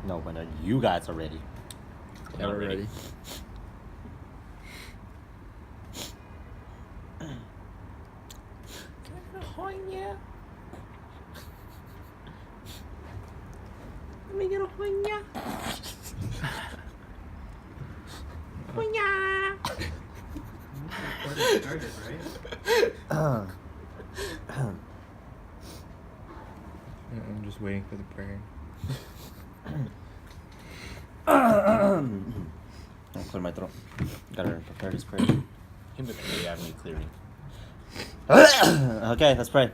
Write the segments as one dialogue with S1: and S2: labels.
S1: No, when you guys are ready.
S2: Yeah, we're ready.
S1: Let me get a hoya.
S2: I'm just waiting for the prayer.
S1: I'll clear my throat. Gotta prepare this prayer.
S3: Him with the avenue clearing.
S1: Okay, let's pray.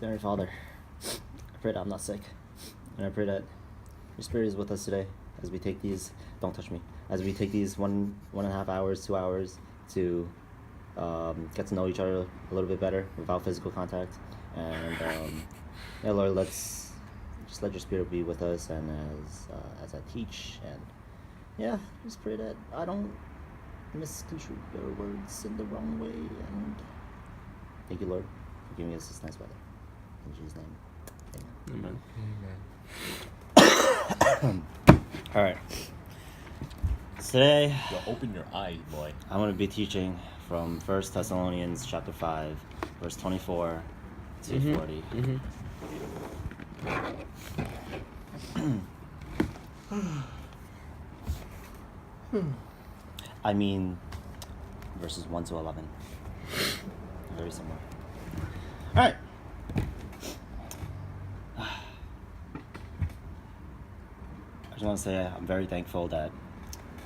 S1: Dear Father, I pray that I'm not sick. And I pray that your Spirit is with us today as we take these, don't touch me, as we take these 1.5 hours, 2 hours to get to know each other a little bit better without physical contact. And yeah, Lord, let's just let your Spirit be with us and as I teach. And yeah, just pray that I don't misconstrue your words in the wrong way. And thank you, Lord, for giving us this nice weather. In Jesus' name, amen. All right. Today,
S3: Yo, open your eyes, boy.
S1: I'm going to be teaching from 1 Thessalonians chapter 5, verse 24 to 40. I mean, verses 1 to 11. Very similar. All right. I just want to say I'm very thankful that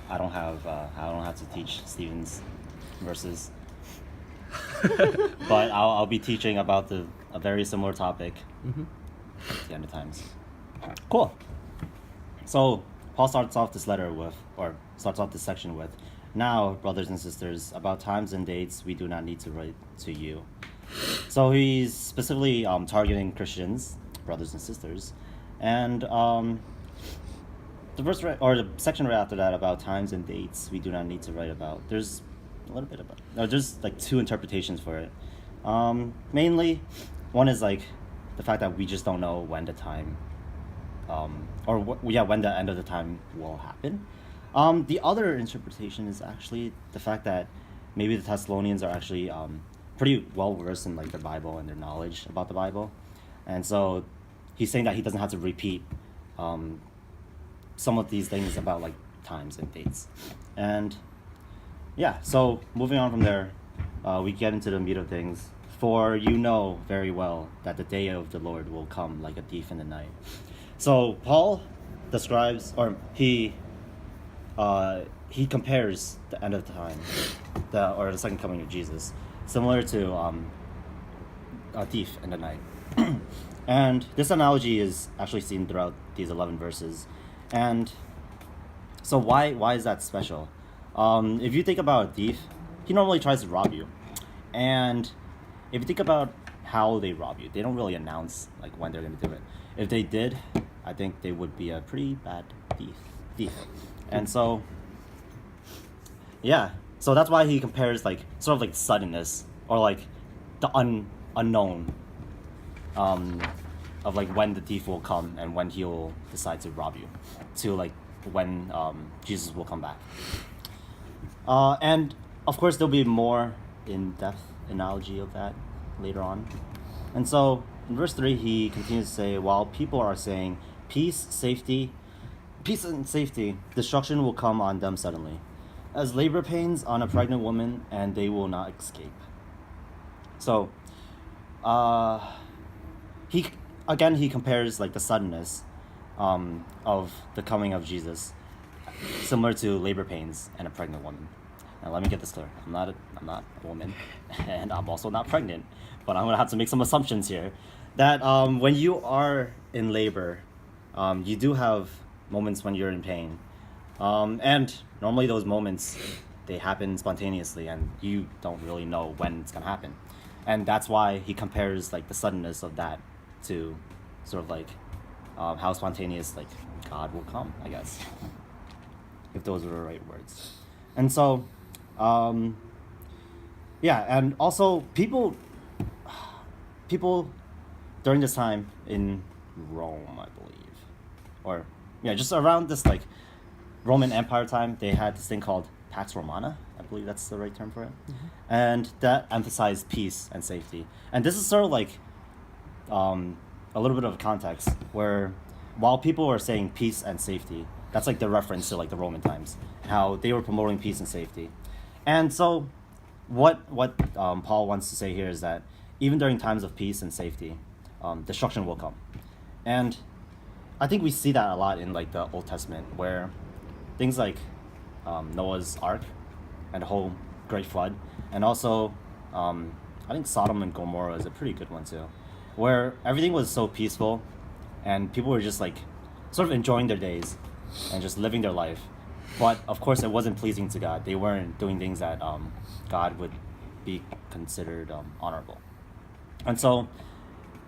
S1: I don't have to teach Stephen's verses, but I'll be teaching about a very similar topic at the end of times. Cool. So Paul starts off this section with, "Now, brothers and sisters, about times and dates we do not need to write to you." So he's specifically targeting Christians, brothers and sisters, and the section right after that about times and dates we do not need to write about. There's a little bit about. There's like two interpretations for it. Mainly, one is like the fact that we just don't know when the time, when the end of the time will happen. The other interpretation is actually the fact that maybe the Thessalonians are actually pretty well versed in like the Bible and their knowledge about the Bible, and so he's saying that he doesn't have to repeat some of these things about like times and dates. And yeah, so moving on from there, we get into the meat of things. "For you know very well that the day of the Lord will come like a thief in the night." So Paul describes, or he compares the end of the time, the second coming of Jesus, similar to a thief in the night. And this analogy is actually seen throughout these 11 verses. And so why is that special? If you think about a thief, he normally tries to rob you. And if you think about how they rob you, they don't really announce like when they're going to do it. If they did, I think they would be a pretty bad thief. And so, yeah. So that's why he compares like sort of like suddenness or like the unknown of like when the thief will come and when he'll decide to rob you, to like when Jesus will come back. And of course there'll be more in-depth analogy of that later on. And so in verse 3 he continues to say, "While people are saying peace and safety, destruction will come on them suddenly, as labor pains on a pregnant woman, and they will not escape." So he compares like the suddenness of the coming of Jesus, similar to labor pains and a pregnant woman. Now let me get this clear. I'm not a woman, and I'm also not pregnant, but I'm gonna have to make some assumptions here. That when you are in labor, you do have moments when you're in pain, and normally those moments they happen spontaneously, and you don't really know when it's gonna happen, and that's why he compares like the suddenness of that to sort of like how spontaneous like God will come, I guess, if those are the right words. And so and also people during this time in Rome, I believe, or yeah, just around this like Roman Empire time, they had this thing called Pax Romana. I believe that's the right term for it, and that emphasized peace and safety. And this is sort of like a little bit of context where while people are saying peace and safety, that's like the reference to like the Roman times, how they were promoting peace and safety. And so what Paul wants to say here is that even during times of peace and safety, destruction will come. And I think we see that a lot in like the Old Testament, where things like Noah's Ark and the whole Great Flood, and also I think Sodom and Gomorrah is a pretty good one too, where everything was so peaceful and people were just like sort of enjoying their days and just living their life. But of course it wasn't pleasing to God. They weren't doing things that God would be considered honorable. And so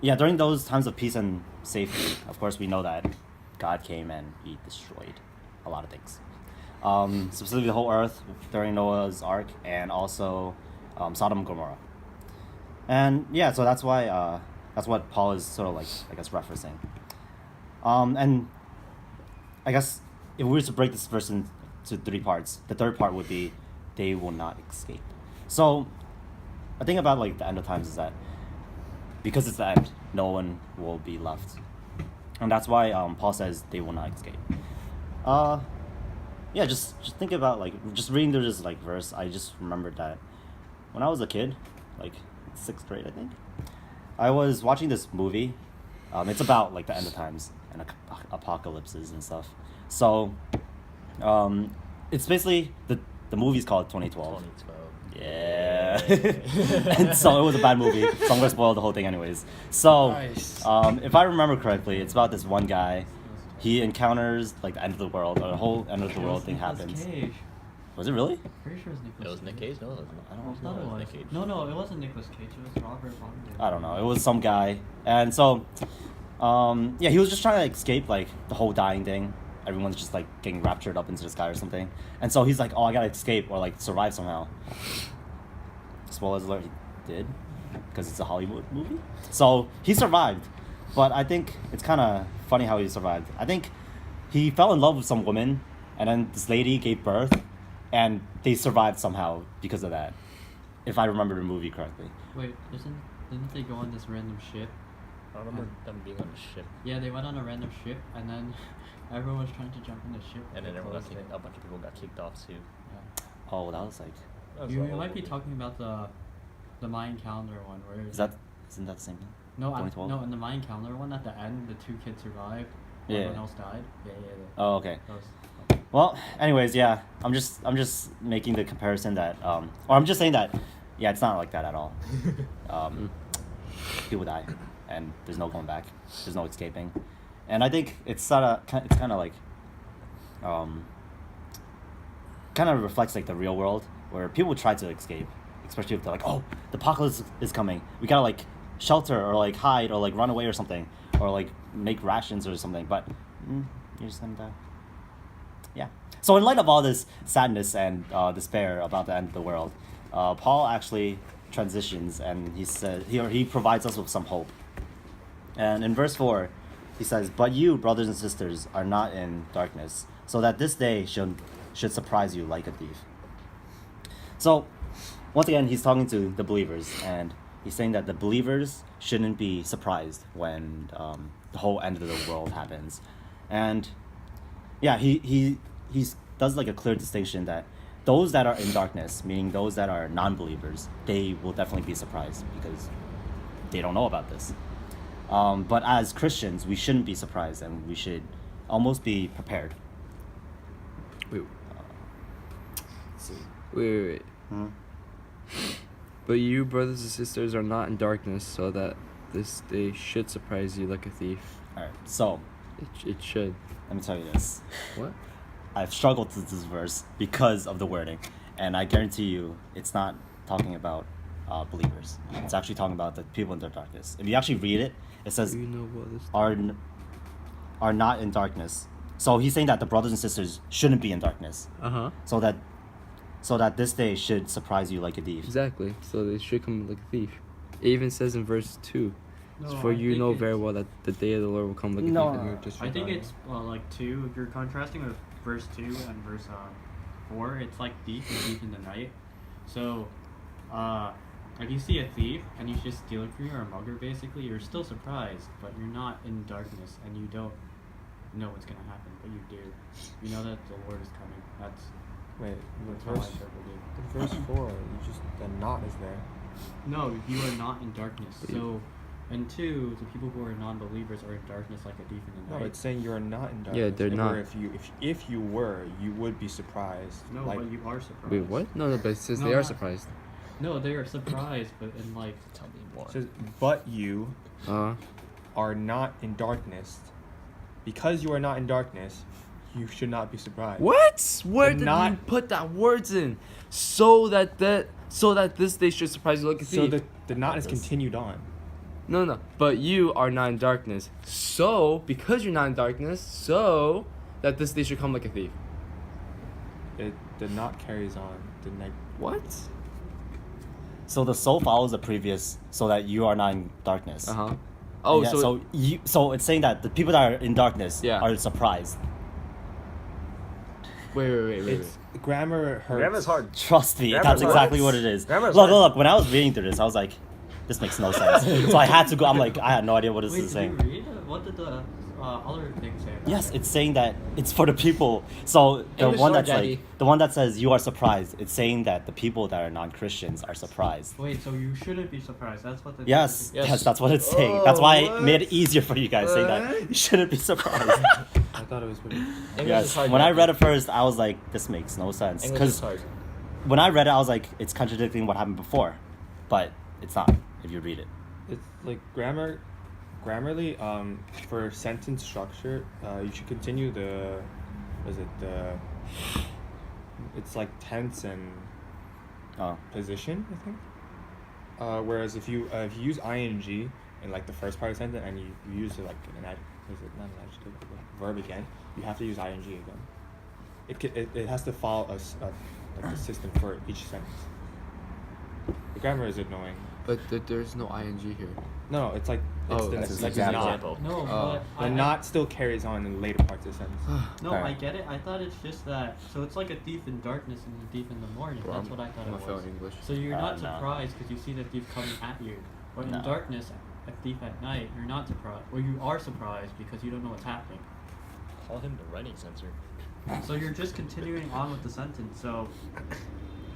S1: yeah, during those times of peace and safety, of course we know that God came and he destroyed a lot of things. Specifically the whole earth during Noah's Ark, and also Sodom and Gomorrah. And yeah, so that's why that's what Paul is sort of like, I guess, referencing. And I guess if we were to break this verse into 3 parts, the third part would be they will not escape. So I think about like the end of times is that because it's the end, no one will be left. And that's why Paul says they will not escape. Yeah, just think about like just reading through this like verse. I just remembered that when I was a kid, like 6th grade, I think, I was watching this movie. It's about like the end of times and apocalypses and stuff. So, it's basically the movie's called 2012.
S3: 2012.
S1: Yeah. And so it was a bad movie, so I'm gonna spoil the whole thing anyways. So,
S2: Nice.
S1: if I remember correctly, it's about this one guy. He encounters like the end of the world, or the whole end of the world thing happens.
S4: Cage.
S1: Was it really?
S4: Pretty sure it's Nicolas.
S3: It was Nick Cage? No, it wasn't.
S1: I don't
S4: I thought it
S3: No,
S4: was.
S3: Nick Cage.
S4: No, it wasn't Nicolas Cage. It was Robert Fonda.
S1: I don't know. It was some guy, and so, yeah, he was just trying to escape like the whole dying thing. Everyone's just like getting raptured up into the sky or something, and so he's like, "Oh, I gotta escape or like survive somehow." Spoilers alert, he did, because it's a Hollywood movie. So he survived, but I think it's kind of funny how he survived. I think he fell in love with some woman, and then this lady gave birth, and they survived somehow because of that, if I remember the movie correctly.
S4: Wait, didn't they go on this random ship?
S3: I remember them being on a ship,
S4: Yeah, they went on a random ship, and then everyone was trying to jump in the ship.
S3: and then
S4: They
S3: everyone got
S4: closed
S3: kicked,
S4: it.
S3: a bunch of people got kicked off too.
S4: Yeah.
S1: Oh, that was like,
S3: That was
S4: You
S3: the whole
S4: might be
S3: movie.
S4: talking about the Mayan calendar one, where
S1: isn't that the same thing?
S4: no,
S1: 2012?
S4: no, in the Mayan calendar one at the end, the 2 kids survived.
S1: Yeah.
S4: Everyone else died. Yeah.
S1: Oh, okay.
S4: That was,
S1: Well, anyways, yeah, I'm just making the comparison that, or I'm just saying that, yeah, it's not like that at all. People die, and there's no going back. There's no escaping, and I think it's kind of like, kind of reflects like the real world where people try to escape, especially if they're like, oh, the apocalypse is coming. We gotta like shelter or like hide or like run away or something, or like make rations or something. But you're just gonna die. Yeah. So in light of all this sadness and despair about the end of the world, Paul actually transitions and he says he provides us with some hope. And in verse 4, he says, "But you, brothers and sisters, are not in darkness, so that this day should surprise you like a thief." So once again, he's talking to the believers, and he's saying that the believers shouldn't be surprised when the whole end of the world happens. And yeah, he does like a clear distinction that those that are in darkness, meaning those that are non-believers, they will definitely be surprised because they don't know about this. But as Christians, we shouldn't be surprised, and we should almost be prepared.
S2: Wait,
S1: Let's see.
S2: wait.
S1: Hmm?
S2: But you, brothers and sisters, are not in darkness, so that this day should surprise you like a thief.
S1: All right. So
S2: It should.
S1: let me tell you this.
S2: What?
S1: I've struggled with this verse because of the wording, and I guarantee you, it's not talking about believers. It's actually talking about the people in the darkness. If you actually read it, it says
S2: Do you know what this?
S1: are not in darkness. So he's saying that the brothers and sisters shouldn't be in darkness, so that this day should surprise you like a thief.
S2: Exactly. So they should come like a thief. It even says in verse 2,
S4: No,
S2: For
S4: I
S2: you
S4: think
S2: know
S4: it's-
S2: very well that the day of the Lord will come like a
S1: No.
S2: thief in
S5: You're
S2: the night.
S4: I think
S5: disregarding
S4: it's like 2. If you're contrasting with verse 2 and verse 4, it's like thief and thief in the night. So, if you see a thief and he's just stealing from you, or a mugger basically, you're still surprised, but you're not in darkness and you don't know what's gonna happen, but you do. You know that the Lord is coming. That's
S5: Wait,
S4: how I
S5: verse,
S4: interpret it.
S5: in verse 4, you just, the not is there.
S4: No, you are not in darkness.
S2: But you-
S4: So, and 2, the people who are non-believers are in darkness like a thief in the
S5: No,
S4: night.
S5: it's saying you are not in darkness.
S2: Yeah, they're
S5: Or
S2: not.
S5: if you were, you would be surprised.
S4: No,
S5: like,
S4: but you are surprised.
S2: Wait, what? No, but it says
S4: No,
S2: they are
S4: not-
S2: surprised.
S4: No, they are surprised, but in like
S3: Tell me more.
S5: it says, but you
S2: Uh,
S5: are not in darkness. Because you are not in darkness, you should not be surprised.
S2: what? Where
S5: The
S2: did
S5: not-
S2: you put that words in? So that this day should surprise you like a
S5: So
S2: thief.
S5: the not is
S1: This.
S5: continued on.
S2: No. But you are not in darkness. So, because you're not in darkness, so that this day should come like a thief.
S5: The not carries on. The
S2: What?
S1: So the so follows the previous, so that you are not in darkness.
S2: Uh huh. Oh,
S1: Yeah,
S2: so,
S1: so it's saying that the people that are in darkness
S2: Yeah.
S1: are surprised.
S2: wait.
S5: It's grammar hurts.
S3: Grammar's hard.
S1: Trust me,
S3: Grammar's
S1: that's
S3: hard.
S1: exactly what it is.
S3: Grammar's
S1: Look,
S3: hard.
S1: look, when I was reading through this, I was like, this makes no sense. So I had to go. I'm like, I had no idea what this
S4: wait,
S1: is
S4: did
S1: saying.
S4: you read? What did the other thing say? About
S1: Yes,
S4: it?
S1: it's saying that it's for the people. So the
S3: English
S1: one
S3: sword,
S1: that's
S3: Daddy.
S1: like the one that says you are surprised. It's saying that the people that are non-Christians are surprised.
S4: Wait, so you shouldn't be surprised. That's what the
S1: Yes,
S3: Yes.
S1: yes, that's what it's saying. That's why
S2: Oh,
S1: it made it easier for you guys saying that
S2: What?
S1: you shouldn't be surprised.
S5: I thought it was pretty.
S3: English is
S1: Yes,
S3: hard.
S1: when I
S3: Daddy.
S1: read it first, I was like, this makes no sense.
S3: English is
S1: Because
S3: hard.
S1: when I read it, I was like, it's contradicting what happened before, but it's not if you read it.
S5: It's like grammarly, for sentence structure, you should continue it's like tense and
S1: Oh,
S5: position, I think. Whereas if you use ing in like the first part of the sentence and you use it like not an adjective, but verb again, you have to use ing again. It has to follow like a system for each sentence. The grammar is annoying.
S2: but there's no ing here.
S5: No, it's like
S2: Oh,
S5: the
S1: that's
S5: it's
S1: an
S5: like
S1: example.
S5: not.
S3: Example.
S4: No,
S2: Oh.
S4: but
S5: The not still carries on in the later parts of the sentence.
S4: No,
S1: Alright.
S4: I get it. I thought it's just that. So it's like a thief in darkness and a thief in the morning.
S2: Bro,
S4: That's
S2: I'm-
S4: what I thought
S2: I'm
S4: it
S2: not
S4: was.
S2: feeling English.
S4: So you're not
S1: No.
S4: surprised because you see the thief coming at you. But
S1: No.
S4: in darkness, a thief at night, you're not surprised. Or you are surprised because you don't know what's happening.
S3: Call him the writing censor.
S4: So you're just continuing on with the sentence. So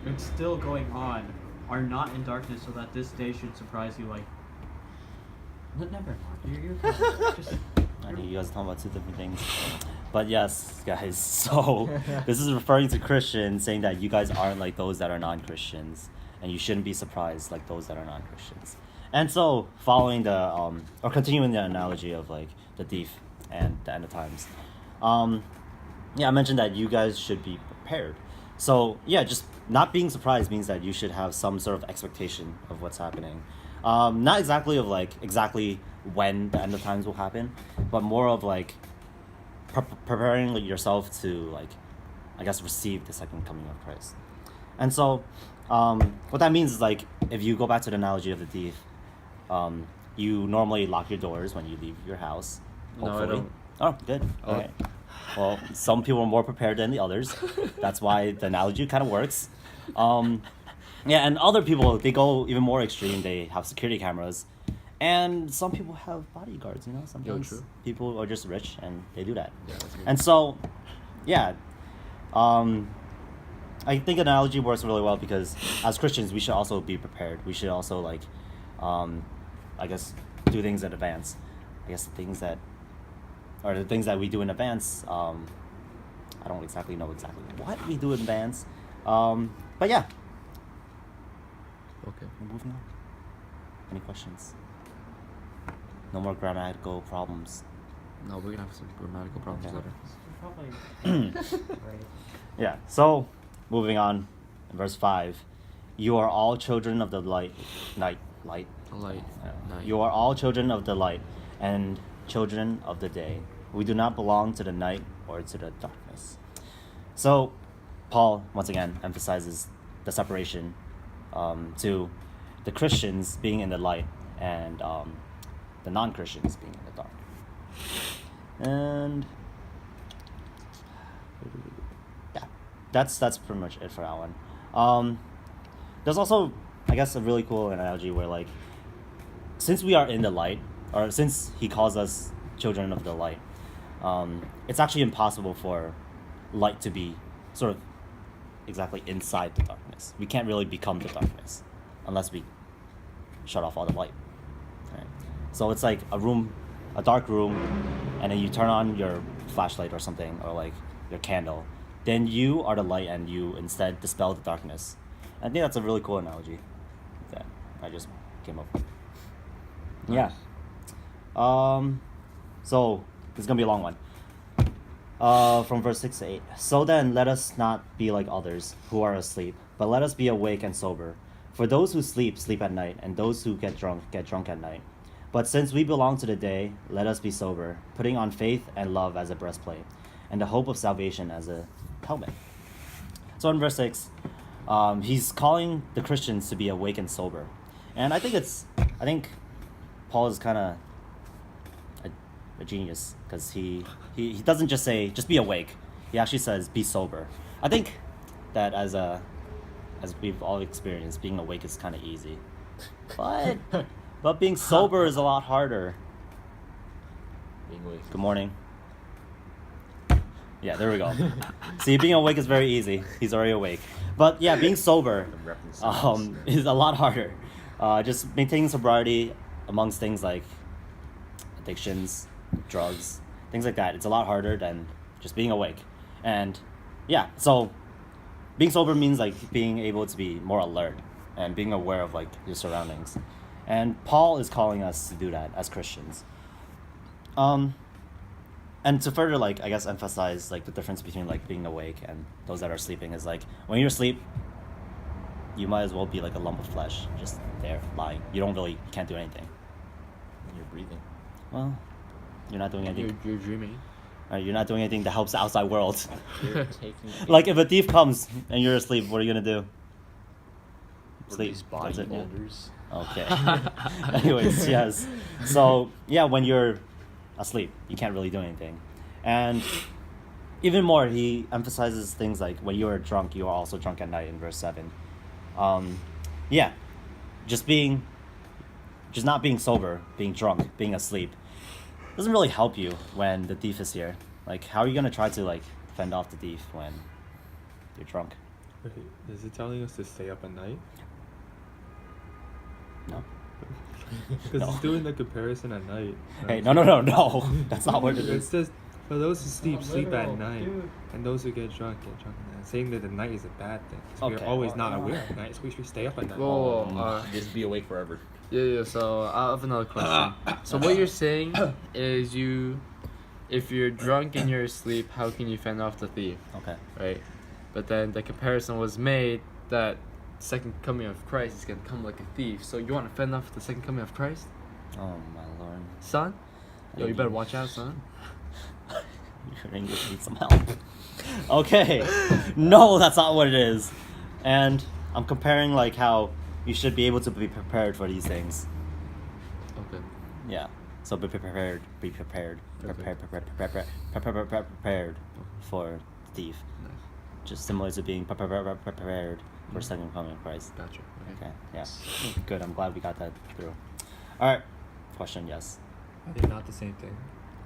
S4: it's still going on. Are not in darkness, so that this day should surprise you. Like, never mind. You're just.
S1: I think you guys are talking about two different things. But yes, guys, so this is referring to Christians, saying that you guys aren't like those that are non-Christians, and you shouldn't be surprised like those that are non-Christians. And so, following the or continuing the analogy of like the thief and the end of times, yeah, I mentioned that you guys should be prepared. So yeah, just not being surprised means that you should have some sort of expectation of what's happening. Not exactly of like exactly when the end of times will happen, but more of like preparing like, yourself to like, I guess, receive the second coming of Christ. And so, what that means is like if you go back to the analogy of the thief, you normally lock your doors when you leave your house.
S2: No, I
S1: Hopefully.
S2: don't.
S1: Oh, good.
S2: Oh.
S1: Okay. Well, some people are more prepared than the others. That's why the analogy kind of works. Yeah, and other people, they go even more extreme. They have security cameras. And some people have bodyguards, you know? Sometimes
S2: true.
S1: people are just rich and they do that.
S2: Yeah, that's me.
S1: And so, yeah. I think an analogy works really well because as Christians, we should also be prepared. We should also, like, I guess, do things in advance. I guess the things that we do in advance, I don't exactly know exactly what we do in advance. But yeah,
S2: Okay.
S1: we're moving on. Any questions? No more grammatical problems.
S2: No, we're gonna have some grammatical problems
S1: Okay.
S2: later.
S4: Probably. Right.
S1: Yeah, so moving on, in verse 5, you are all children of the light.
S2: Light.
S1: Night.
S2: You
S1: You are all children of the light and children of the day. We do not belong to the night or to the darkness. So, Paul, once again, emphasizes the separation to the Christians being in the light and the non-Christians being in the dark. And yeah, that's pretty much it for that one. There's also, I guess, a really cool analogy where, like, since we are in the light, or since he calls us children of the light, it's actually impossible for light to be sort of exactly inside the darkness. We can't really become the darkness unless we shut off all the light. Right? So it's like a dark room, and then you turn on your flashlight or something, or like your candle. Then you are the light, and you instead dispel the darkness. I think that's a really cool analogy that I just came up with. Yeah. So this is gonna be a long one. From verse 6 to 8. So then, let us not be like others who are asleep, but let us be awake and sober. For those who sleep, sleep at night, and those who get drunk at night. But since we belong to the day, let us be sober, putting on faith and love as a breastplate, and the hope of salvation as a helmet. So in verse 6, he's calling the Christians to be awake and sober. And I think Paul is kind of a genius, because he doesn't just say just be awake. He actually says be sober. I think that as we've all experienced, being awake is kind of easy, but being sober is a lot harder.
S3: Being awake.
S1: Good morning. Yeah, there we go. See, being awake is very easy. He's already awake. But yeah, being sober
S3: I'm repping
S1: is a lot harder. Just maintaining sobriety amongst things like addictions, drugs, things like that. It's a lot harder than just being awake. And yeah, so being sober means like being able to be more alert and being aware of like your surroundings. And Paul is calling us to do that as Christians. And to further, like, I guess, emphasize like the difference between like being awake and those that are sleeping is like when you're asleep, you might as well be like a lump of flesh just there lying. You can't do anything.
S3: You're breathing.
S1: Well, you're not doing anything.
S2: You're dreaming.
S1: Right, you're not doing anything that helps the outside world.
S3: You're taking
S1: Like if a thief comes and you're asleep, what are you gonna do? Sleep.
S3: Release body
S1: That's it, yeah.
S3: odors.
S1: Okay. Anyways, yes. So yeah, when you're asleep, you can't really do anything. And even more, he emphasizes things like when you are drunk, you are also drunk at night in verse 7. Yeah, just not being sober, being drunk, being asleep doesn't really help you when the thief is here. Like, how are you gonna try to like fend off the thief when you're drunk?
S5: Wait, is it telling us to stay up at night?
S1: No.
S5: Because
S1: No.
S5: it's doing the comparison at night.
S1: Hey, no. That's not what it
S5: It
S1: is.
S5: says, for those who sleep, sleep at
S4: literal,
S5: night,
S4: dude.
S5: and those who get drunk at night. Saying that the night is a bad thing. 'Cause
S1: Okay,
S5: we're always
S1: well,
S5: not aware of night, so we should stay up at night.
S2: Well,
S3: Just be awake forever.
S2: yeah. So I have another question. So what you're saying is if you're drunk and you're asleep, how can you fend off the thief,
S1: Okay.
S2: right? But then the comparison was made that second coming of Christ is gonna come like a thief. So you want to fend off the second coming of Christ,
S1: Oh my lord.
S2: son? Yo, you better watch out, son.
S1: Your English needs some help. Okay. No, that's not what it is. And I'm comparing like how you should be able to be prepared for these things.
S2: Okay.
S1: Yeah. So be prepared. Be prepared.
S2: Okay.
S1: Prepared for the thief.
S2: Nice.
S1: Just similar to being prepared for second coming of Christ.
S2: Gotcha.
S1: Okay. Yes. Good. I'm glad we got that through. All right. Question. Yes.
S5: Are they not the same thing?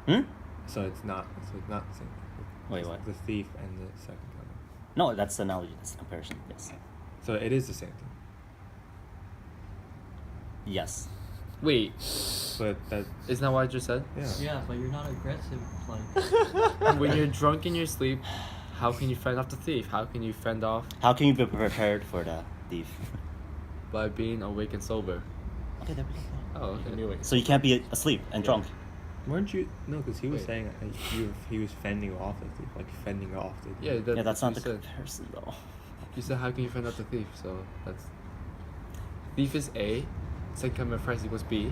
S1: Hmm.
S5: So it's not the same thing.
S1: Wait.
S5: It's
S1: What?
S5: The thief and the second coming.
S1: No, that's the analogy. That's the comparison. Yes.
S5: So it is the same thing.
S1: Yes.
S2: Wait,
S5: But that,
S2: isn't that what I just said?
S5: yeah.
S4: Yeah, but you're not aggressive. Like,
S2: When you're drunk in your sleep, how can you fend off the thief? How can you fend off
S1: How can you be prepared for the thief?
S2: by being awake and sober?
S1: Okay, there we go.
S2: Oh,
S3: You can
S2: okay.
S3: be awake.
S1: So you can't be asleep and drunk.
S5: Weren't you? No, because he was
S2: Wait.
S5: saying that he was fending off the thief, like fending off the thief.
S2: Yeah,
S1: Yeah, that's not the
S2: what you said.
S1: comparison though.
S2: You said how can you fend off the thief? So that's thief is A, second coming of Christ equals B,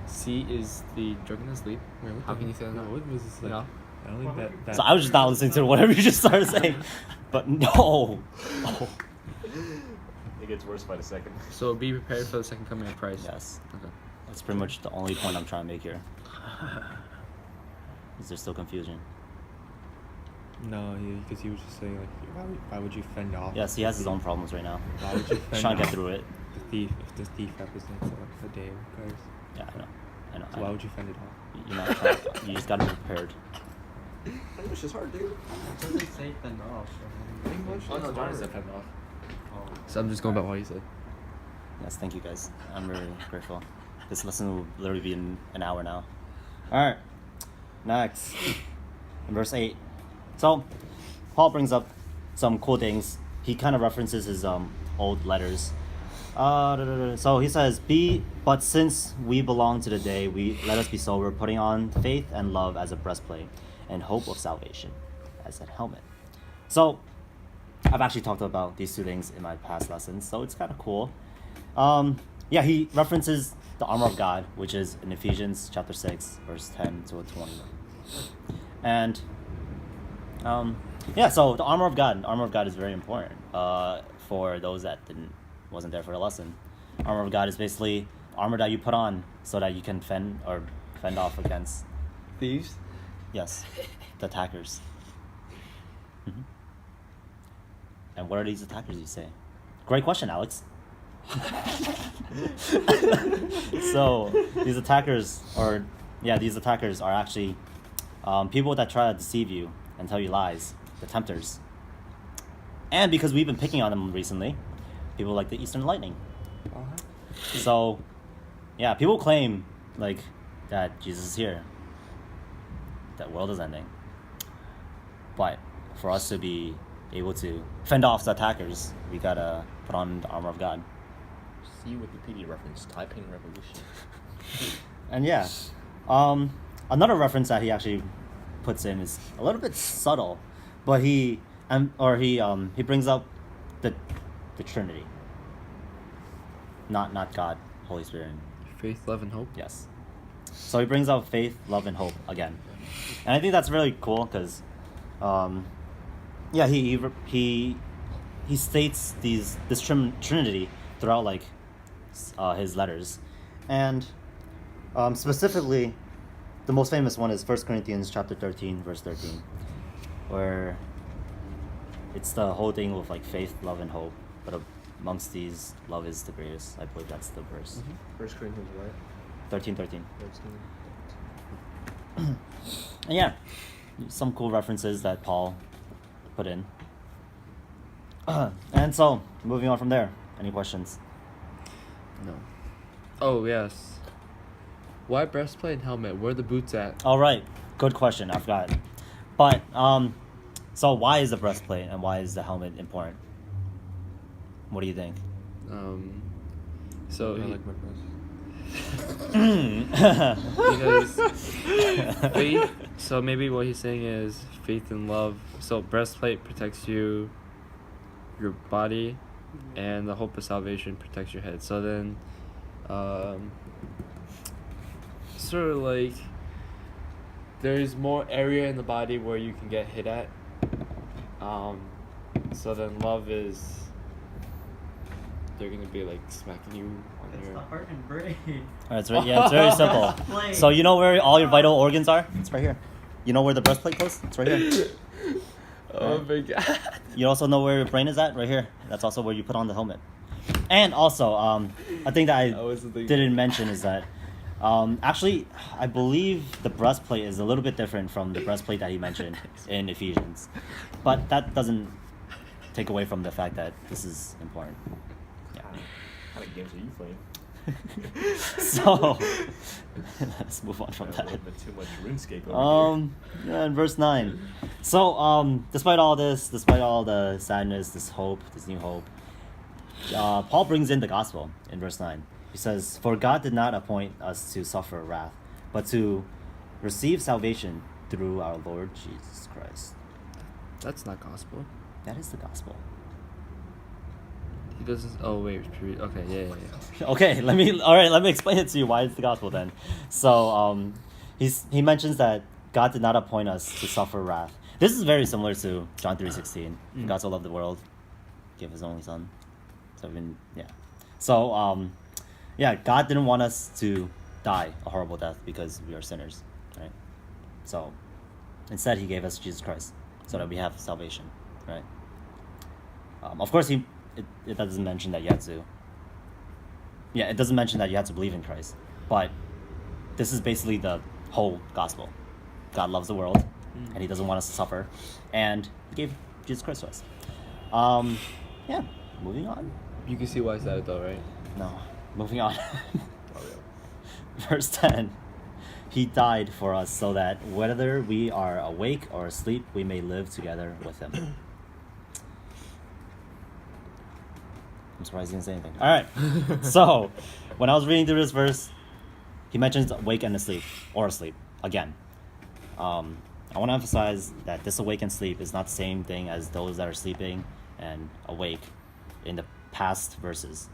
S2: C is the drunk and asleep.
S5: Wait, what
S2: How
S5: the
S2: can you
S5: heck?
S2: say that?
S5: No, what was this like?
S2: No.
S5: I don't think that.
S1: So I was just not listening to whatever you just started saying. But no. Oh.
S3: It gets worse by the second.
S2: So be prepared for the second coming of Christ.
S1: Yes.
S2: Okay.
S1: That's pretty much the only point I'm trying to make here. Is there still confusion?
S5: No, because he was just saying like, why would you fend off?
S1: Yes, he has his own problems right now.
S5: Why would you
S1: He's
S5: fend
S1: trying to
S5: off
S1: get through it.
S5: the thief if the thief represents a day of Christ?
S1: Yeah, I know.
S5: So why would you fend it off?
S1: You're not trying, you just gotta be prepared.
S3: English is hard, dude.
S4: It doesn't say fend off.
S3: English
S2: Oh no,
S3: is
S2: John
S3: hard.
S2: said fend off.
S4: Oh.
S2: So I'm just going by what he said.
S1: Yes, thank you guys. I'm really grateful. This lesson will literally be in an hour now. Alright. Next. In verse 8. So, Paul brings up some cool things. He kind of references his old letters. So he says, but since we belong to the day, let us be sober, putting on faith and love as a breastplate, and hope of salvation as a helmet. So, I've actually talked about these two things in my past lessons, so it's kind of cool. He references the armor of God, which is in Ephesians chapter 6, verse 10 to 20. And, so the armor of God is very important for those that wasn't there for the lesson. Armor of God is basically armor that you put on so that you can fend off against,
S2: Thieves?
S1: yes, the attackers. Mhm. And what are these attackers, you say? Great question, Alex. So these attackers are actually people that try to deceive you and tell you lies, the tempters. And because we've been picking on them recently, people like the Eastern Lightning. So, yeah, people claim like that Jesus is here, that world is ending. But for us to be able to fend off the attackers, we gotta put on the armor of God.
S3: See Wikipedia reference, Taiping Revolution.
S1: And another reference that he actually puts in is a little bit subtle, but he brings up the Trinity. Not God, Holy Spirit.
S2: Faith, love, and hope.
S1: Yes. So he brings up faith, love, and hope again, and I think that's really cool because, he states this Trinity throughout like his letters, and specifically, the most famous one is 1 Corinthians chapter 13, verse 13, where it's the whole thing with like faith, love, and hope, but amongst these, love is the greatest. I believe that's the verse.
S3: First Corinthians, right?
S1: 13.
S3: 13.
S1: And yeah, some cool references that Paul put in. And so, moving on from there. Any questions?
S2: No. Oh yes. Why breastplate and helmet? Where are the boots at?
S1: All right, good question. I forgot. But so why is the breastplate and why is the helmet important? What do you think?
S2: So
S5: I
S2: he-
S5: like my breast.
S2: because faith. So maybe what he's saying is faith and love. So breastplate protects you, your body, and the hope of salvation protects your head. So then, sort of like there's more area in the body where you can get hit at. So then love is they're gonna be like smacking you on
S4: It's
S2: your.
S4: the heart and brain.
S1: All right, it's very simple.
S4: Breastplate.
S1: So you know where all your vital organs are? It's right here. You know where the breastplate goes? It's right here.
S2: Oh my god.
S1: You also know where your brain is at? Right here. That's also where you put on the helmet. And also, a thing that I
S2: wasn't thinking.
S1: didn't mention is that actually, I believe the breastplate is a little bit different from the breastplate that he mentioned in Ephesians. But that doesn't take away from the fact that this is important. Yeah.
S3: What kind of games are you playing?
S1: So, let's move on from
S3: A
S1: that.
S3: little bit too much RuneScape over
S1: In verse 9. So, despite all this, despite all the sadness, this hope, this new hope, Paul brings in the gospel in verse 9. He says, "For God did not appoint us to suffer wrath, but to receive salvation through our Lord Jesus Christ."
S2: That's not gospel.
S1: That is the gospel.
S2: He doesn't. Oh wait. Okay. Yeah.
S1: Okay, let me explain it to you why it's the gospel then. So, he mentions that God did not appoint us to suffer wrath. This is very similar to John 3:16. God so loved the world, gave his only son. So So, yeah, God didn't want us to die a horrible death because we are sinners, right? So instead, he gave us Jesus Christ so that we have salvation, right? Of course, it doesn't mention that you have to. Yeah, it doesn't mention that you have to believe in Christ, but this is basically the whole gospel. God loves the world, and he doesn't want us to suffer, and he gave Jesus Christ to us. Yeah, moving on.
S2: You can see why I said it though, right?
S1: No, moving on.
S2: Oh, yeah.
S1: Verse 10. He died for us so that whether we are awake or asleep, we may live together with him. I'm surprised he didn't say anything. All right. So, when I was reading through this verse, he mentions awake and asleep, or asleep, again. I want to emphasize that this awake and sleep is not the same thing as those that are sleeping and awake in the past verses.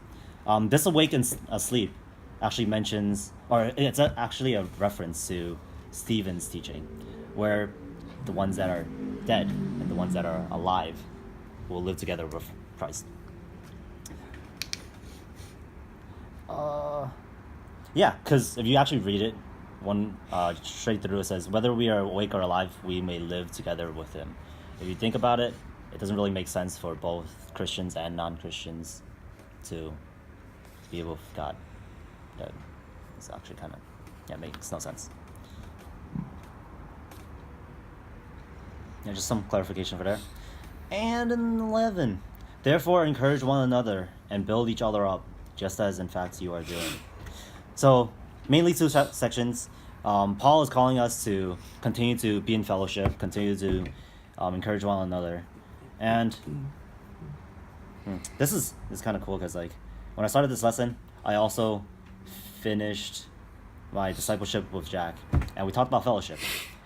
S1: This awake and asleep actually mentions, or it's actually a reference to Stephen's teaching, where the ones that are dead and the ones that are alive will live together with Christ. Yeah, because if you actually read it, one straight through, it says, whether we are awake or alive, we may live together with him. If you think about it, it doesn't really make sense for both Christians and non-Christians to be able with God. It's actually kind of, yeah, makes no sense. Yeah, just some clarification for there. And in 11, therefore encourage one another and build each other up, just as in fact you are doing. So, mainly two sections. Paul is calling us to continue to be in fellowship, continue to encourage one another. And this is kind of cool because, like, when I started this lesson, I also finished my discipleship with Jack, and we talked about fellowship.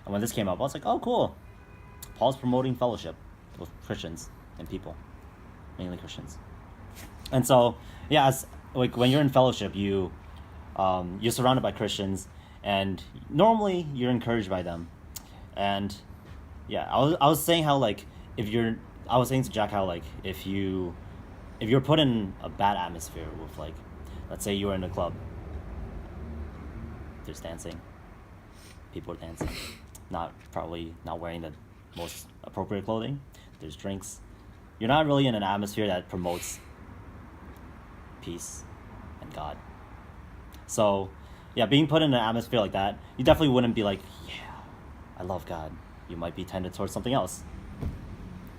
S1: And when this came up, I was like, oh, cool. Paul's promoting fellowship with Christians and people, mainly Christians. And so, yeah, like when you're in fellowship, you're surrounded by Christians, and normally you're encouraged by them. And yeah, I was saying how, like, I was saying to Jack how, like, if you're put in a bad atmosphere with, like, let's say you were in a club, there's dancing, people are dancing, probably not wearing the most appropriate clothing, there's drinks, you're not really in an atmosphere that promotes peace and God. So, yeah, being put in an atmosphere like that, you definitely wouldn't be like, yeah, I love God. You might be tended towards something else.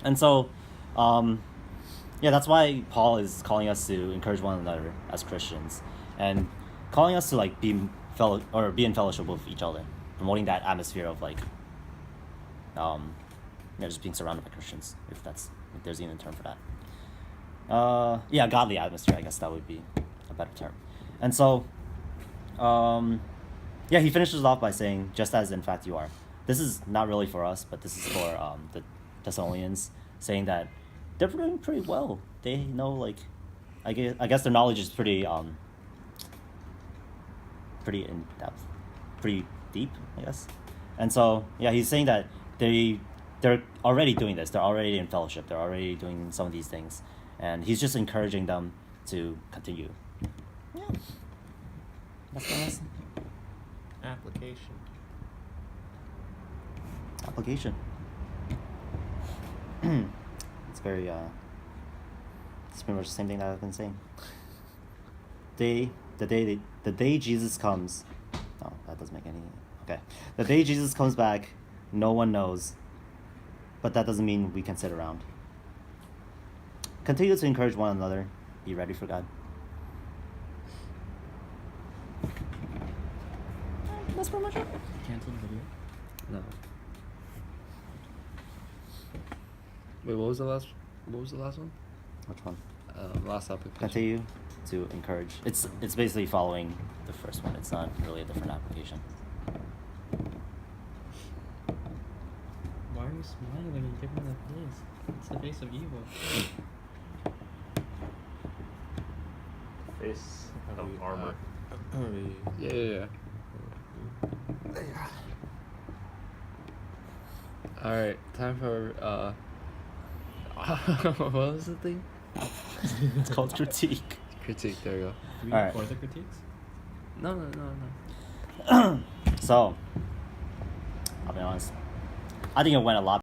S1: And so, yeah, that's why Paul is calling us to encourage one another as Christians, and calling us to, like, be in fellowship with each other, promoting that atmosphere of, like, just being surrounded by Christians, if there's even a term for that. Yeah, godly atmosphere, I guess that would be a better term. And so, yeah, he finishes off by saying, just as in fact you are. This is not really for us, but this is for the Thessalonians, saying that they're doing pretty well. They know, like, I guess their knowledge is pretty in depth, pretty deep, I guess. And so, yeah, he's saying that they're already doing this. They're already in fellowship. They're already doing some of these things, and he's just encouraging them to continue. Yeah, that's my lesson.
S3: Application.
S1: It's very it's pretty much the same thing that I've been saying. The day Jesus comes. Oh, that doesn't make any. Okay, the day Jesus comes back, no one knows. But that doesn't mean we can sit around. Continue to encourage one another. Be ready for God. That's pretty much it.
S4: Cancel the video.
S2: No. Wait, what was the last one?
S1: Which one?
S2: Last application.
S1: Continue to encourage. It's basically following the first one. It's not really a different application.
S4: Why are you smiling when you give me the face? It's the face of evil.
S3: Face of armor.
S2: Yeah. All right, time for what was the thing?
S1: It's called critique.
S2: critique. There you go.
S4: Do we
S1: Alright.
S4: record the critiques?
S2: No.
S1: So, I'll be honest. I think it went a lot